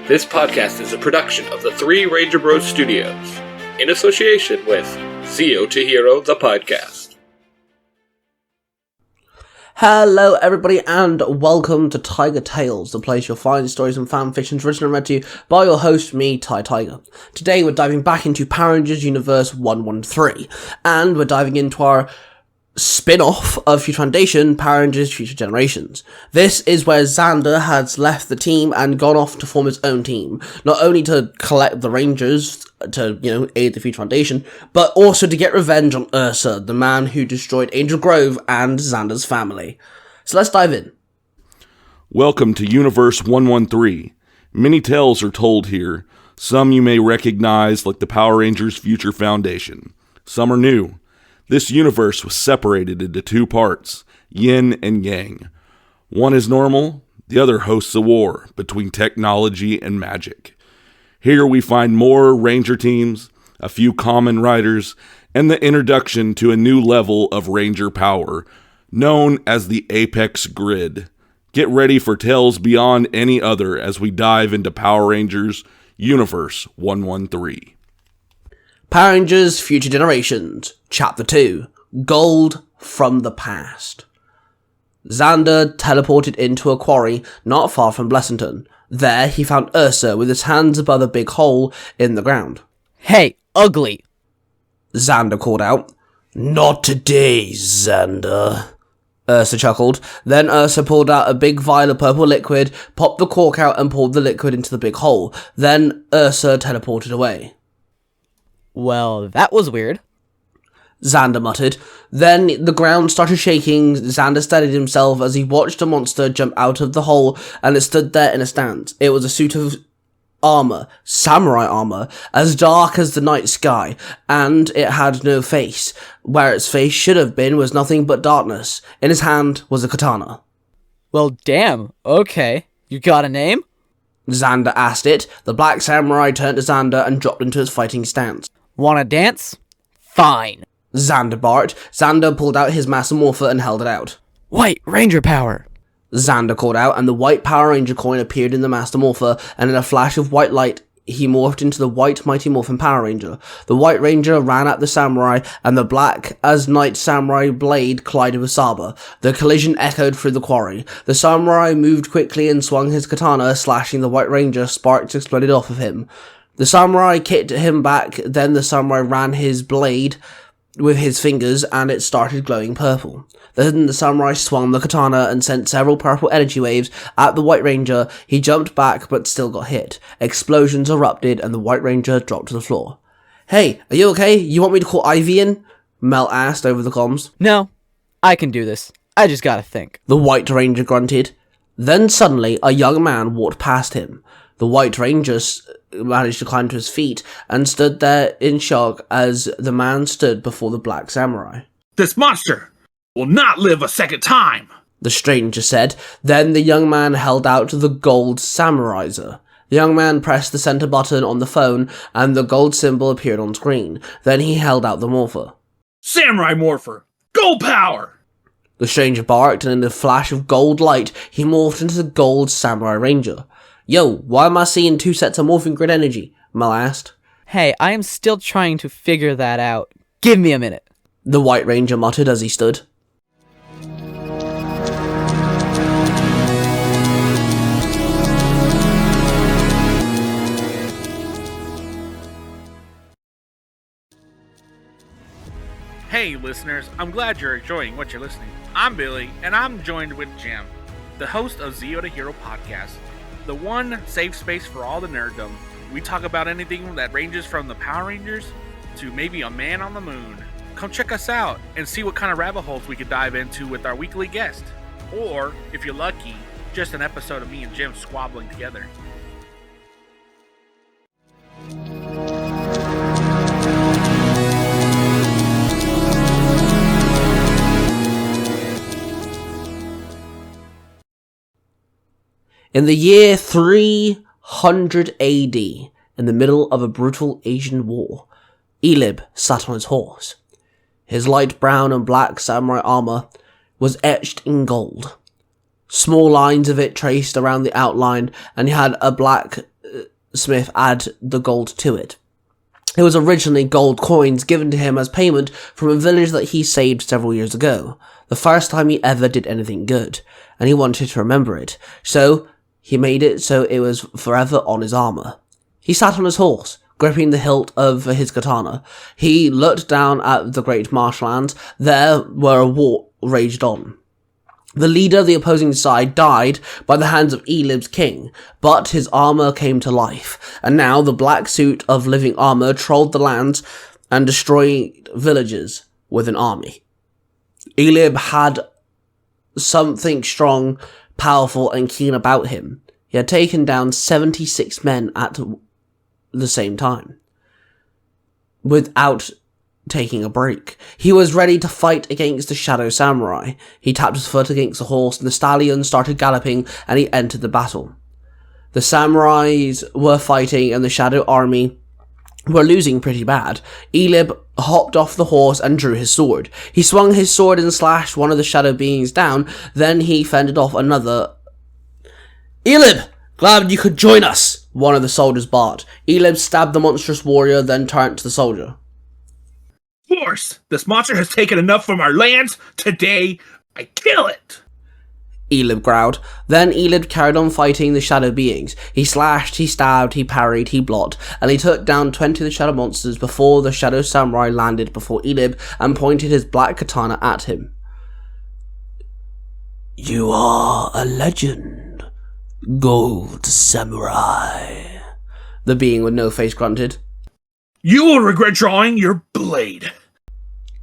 This podcast is a production of the Three Ranger Bros Studios, in association with Zio to Hero, the podcast. Hello everybody and welcome to Tiger Tales, the place you'll find stories and fanfictions written and read to you by your host, me, Tai Tiger. Today we're diving back into Power Rangers Universe 113, and we're diving into our spin-off of Future Foundation, Power Rangers Future Generations. This is where Xander has left the team and gone off to form his own team, not only to collect the Rangers to, aid the Future Foundation, but also to get revenge on Ursa, the man who destroyed Angel Grove and Xander's family. So let's dive in. Welcome to Universe 113. Many tales are told here. Some you may recognize, like the Power Rangers Future Foundation. Some are new. This universe was separated into two parts, yin and yang. One is normal, the other hosts a war between technology and magic. Here we find more Ranger teams, a few Kamen Riders, and the introduction to a new level of Ranger power, known as the Apex Grid. Get ready for tales beyond any other as we dive into Power Rangers Universe 113. Power Rangers Future Generations, Chapter 2, Gold from the Past. Xander teleported into a quarry not far from Blessington. There, he found Ursa with his hands above a big hole in the ground. Hey, ugly! Xander called out. Not today, Xander. Ursa chuckled. Then Ursa pulled out a big vial of purple liquid, popped the cork out and poured the liquid into the big hole. Then Ursa teleported away. Well, that was weird. Xander muttered. Then the ground started shaking. Xander steadied himself as he watched a monster jump out of the hole, and it stood there in a stance. It was a suit of armor, samurai armor, as dark as the night sky, and it had no face. Where its face should have been was nothing but darkness. In his hand was a katana. Well, damn. Okay. You got a name? Xander asked it. The black samurai turned to Xander and dropped into his fighting stance. Wanna dance? Fine. Xander barked. Xander pulled out his Master Morpher and held it out. White Ranger power! Xander called out, and the white Power Ranger coin appeared in the Master Morpher, and in a flash of white light, he morphed into the white Mighty Morphin Power Ranger. The White Ranger ran at the samurai, and the black as night samurai blade collided with Saba. The collision echoed through the quarry. The samurai moved quickly and swung his katana, slashing the White Ranger. Sparks exploded off of him. The samurai kicked him back, then the samurai ran his blade with his fingers, and it started glowing purple. Then the samurai swung the katana and sent several purple energy waves at the White Ranger. He jumped back, but still got hit. Explosions erupted, and the White Ranger dropped to the floor. Hey, are you okay? You want me to call Ivy in? Mel asked over the comms. No, I can do this. I just gotta think. The White Ranger grunted. Then suddenly, a young man walked past him. The White Ranger managed to climb to his feet and stood there in shock as the man stood before the black samurai. This monster will not live a second time, the stranger said. Then the young man held out the gold samuraizer. The young man pressed the center button on the phone and the gold symbol appeared on screen. Then he held out the morpher. Samurai Morpher, gold power! The stranger barked, and in a flash of gold light, he morphed into the gold samurai ranger. Yo, why am I seeing two sets of morphing grid energy? Mel asked. Hey, I am still trying to figure that out. Give me a minute. The White Ranger muttered as he stood. Hey listeners, I'm glad you're enjoying what you're listening. I'm Billy, and I'm joined with Jim, the host of Zio to Hero podcast, the one safe space for all the nerddom. We talk about anything that ranges from the Power Rangers to maybe a man on the moon. Come check us out and see what kind of rabbit holes we could dive into with our weekly guest. Or, if you're lucky, just an episode of me and Jim squabbling together. In the year 300 AD, in the middle of a brutal Asian war, Elib sat on his horse. His light brown and black samurai armor was etched in gold. Small lines of it traced around the outline, and he had a black blacksmith add the gold to it. It was originally gold coins given to him as payment from a village that he saved several years ago, the first time he ever did anything good, and he wanted to remember it, so he made it so it was forever on his armor. He sat on his horse, gripping the hilt of his katana. He looked down at the great marshlands, there where a war raged on. The leader of the opposing side died by the hands of Elib's king, but his armor came to life, and now the black suit of living armor trolled the lands and destroyed villages with an army. Elib had something strong, powerful, and keen about him. He had taken down 76 men at the same time, without taking a break. He was ready to fight against the Shadow Samurai. He tapped his foot against the horse, and the stallion started galloping, and he entered the battle. The samurais were fighting, and the Shadow army were losing pretty bad. Elib hopped off the horse and drew his sword. He swung his sword and slashed one of the shadow beings down, then he fended off another. "Elib, glad you could join us," one of the soldiers barked. Elib stabbed the monstrous warrior, then turned to the soldier. "Force! This monster has taken enough from our lands. Today, I kill it!" Elib growled. Then Elib carried on fighting the shadow beings. He slashed, he stabbed, he parried, he blocked, and he took down 20 of the shadow monsters before the shadow samurai landed before Elib and pointed his black katana at him. "You are a legend, Gold Samurai," the being with no face grunted. "You will regret drawing your blade."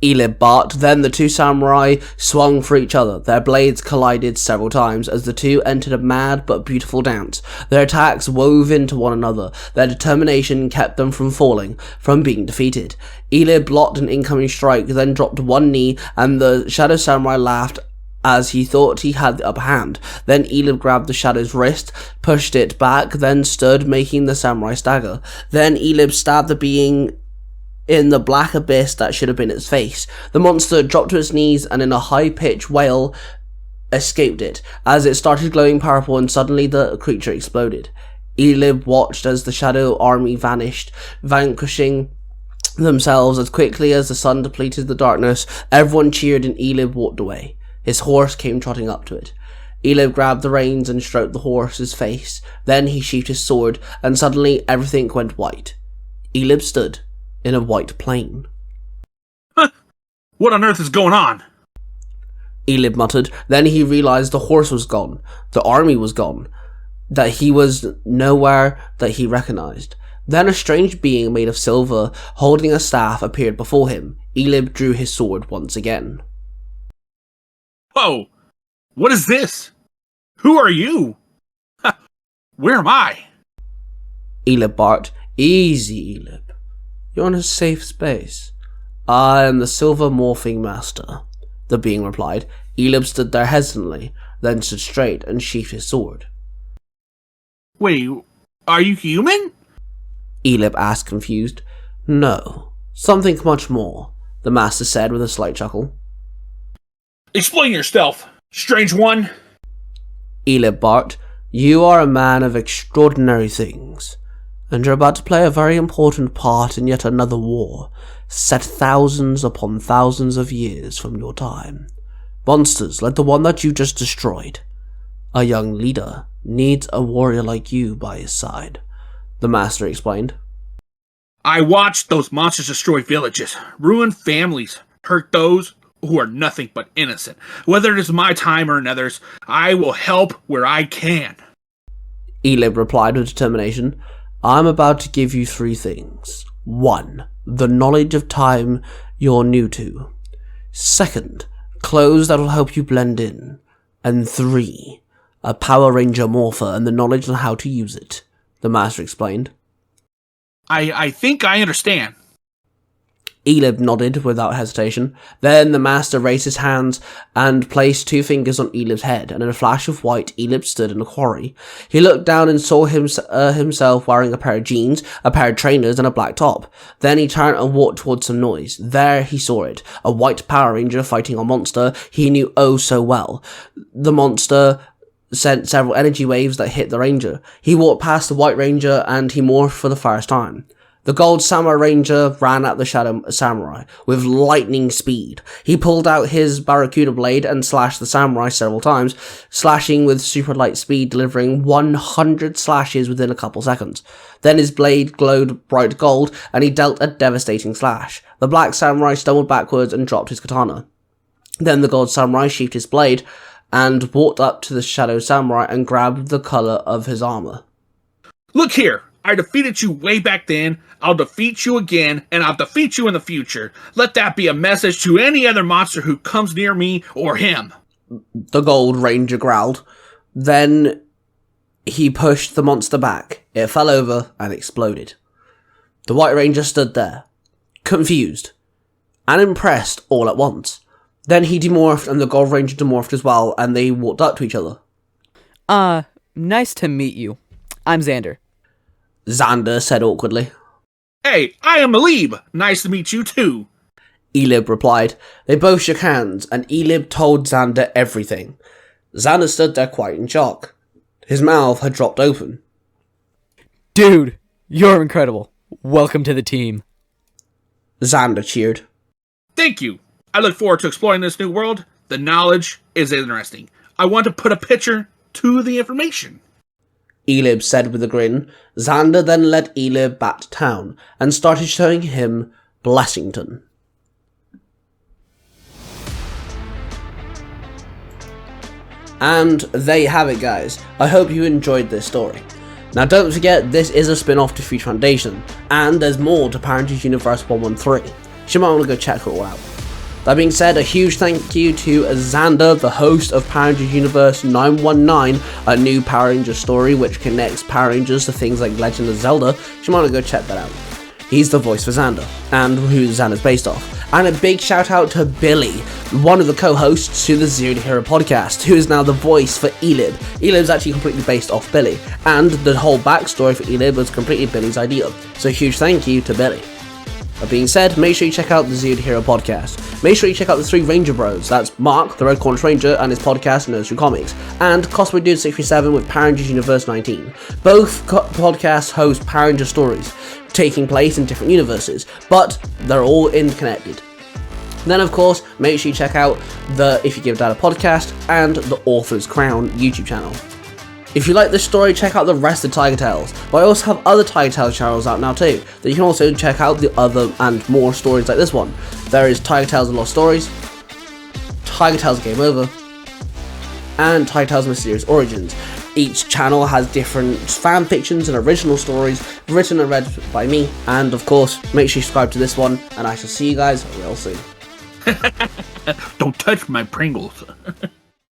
Elib barked, then the two samurai swung for each other. Their blades collided several times as the two entered a mad but beautiful dance. Their attacks wove into one another. Their determination kept them from falling, from being defeated. Elib blocked an incoming strike, then dropped one knee, and the shadow samurai laughed as he thought he had the upper hand. Then Elib grabbed the shadow's wrist, pushed it back, then stood, making the samurai stagger. Then Elib stabbed the being in the black abyss that should have been its face. The monster dropped to its knees and in a high-pitched wail escaped it, as it started glowing purple and suddenly the creature exploded. Elib watched as the shadow army vanished, vanquishing themselves as quickly as the sun depleted the darkness. Everyone cheered and Elib walked away. His horse came trotting up to it. Elib grabbed the reins and stroked the horse's face. Then he sheathed his sword, and suddenly everything went white. Elib stood in a white plain. "What on earth is going on?" Elib muttered. Then he realized the horse was gone, the army was gone, that he was nowhere that he recognized. Then a strange being made of silver, holding a staff, appeared before him. Elib drew his sword once again. "Whoa! What is this? Who are you? Where am I?" Elib barked. "Easy, Elib. You're in a safe space. I am the Silver Morphing Master," the being replied. Elib stood there hesitantly, then stood straight and sheathed his sword. "Wait, are you human?" Elib asked, confused. "No, something much more," the master said with a slight chuckle. "Explain yourself, strange one." Elib barked. "You are a man of extraordinary things, and you're about to play a very important part in yet another war, set thousands upon thousands of years from your time. Monsters like the one that you just destroyed. A young leader needs a warrior like you by his side," the master explained. "I watched those monsters destroy villages, ruin families, hurt those who are nothing but innocent. Whether it is my time or another's, I will help where I can." Elib replied with determination. "I'm about to give you 3 things. 1. The knowledge of time you're new to. 2. Clothes that will help you blend in. And 3. A Power Ranger morpher and the knowledge on how to use it," the master explained. I think I understand." Elib nodded without hesitation. Then the master raised his hands and placed 2 fingers on Elib's head, and in a flash of white, Elib stood in a quarry. He looked down and saw himself wearing a pair of jeans, a pair of trainers, and a black top. Then he turned and walked towards some noise. There he saw it, a white Power Ranger fighting a monster he knew oh so well. The monster sent several energy waves that hit the ranger. He walked past the white ranger and he morphed for the first time. The gold samurai ranger ran at the shadow samurai with lightning speed. He pulled out his barracuda blade and slashed the samurai several times, slashing with super light speed, delivering 100 slashes within a couple seconds. Then his blade glowed bright gold and he dealt a devastating slash. The black samurai stumbled backwards and dropped his katana. Then the gold samurai sheathed his blade and walked up to the shadow samurai and grabbed the color of his armor. Look here! I defeated you way back then, I'll defeat you again, and I'll defeat you in the future. Let that be a message to any other monster who comes near me or him. The gold ranger growled. Then he pushed the monster back. It fell over and exploded. The white ranger stood there, confused and impressed all at once. Then he demorphed and the gold ranger demorphed as well, and they walked up to each other. Nice to meet you. I'm Xander. Xander said awkwardly. Hey, I am Elib. Nice to meet you too. Elib replied. They both shook hands, and Elib told Xander everything. Xander stood there quite in shock. His mouth had dropped open. Dude, you're incredible. Welcome to the team. Xander cheered. Thank you. I look forward to exploring this new world. The knowledge is interesting. I want to put a picture to the information. Elib said with a grin. Xander then led Elib back to town and started showing him Blessington. And there you have it, guys. I hope you enjoyed this story. Now don't forget, this is a spin-off to Future Foundation, and there's more to Power Rangers Universe 113, so you might want to go check it all out. That being said, a huge thank you to Xander, the host of Power Rangers Universe 919, a new Power Rangers story which connects Power Rangers to things like Legend of Zelda, so you might want to go check that out. He's the voice for Xander, and who Xander's based off. And a big shout out to Billy, one of the co-hosts to the Zero to Hero podcast, who is now the voice for Elib. Elib's actually completely based off Billy, and the whole backstory for Elib was completely Billy's idea, so a huge thank you to Billy. That being said, make sure you check out the Zero to Hero podcast. Make sure you check out the three Ranger Bros. That's Mark, the Red Corner Ranger, and his podcast Nursery Comics, and Cosplay Dude 67 with Power Rangers Universe 19. Both podcasts host Power Ranger stories, taking place in different universes, but they're all interconnected. Then, of course, make sure you check out the If You Give Dad a Podcast and the Author's Crown YouTube channel. If you like this story, check out the rest of Tiger Tales, but I also have other Tiger Tales channels out now too, that you can also check out the other and more stories like this one. There is Tiger Tales and Lost Stories, Tiger Tales Game Over, and Tiger Tales Mysterious Origins. Each channel has different fanfictions and original stories written and read by me, and of course, make sure you subscribe to this one, and I shall see you guys real soon. Don't touch my Pringles.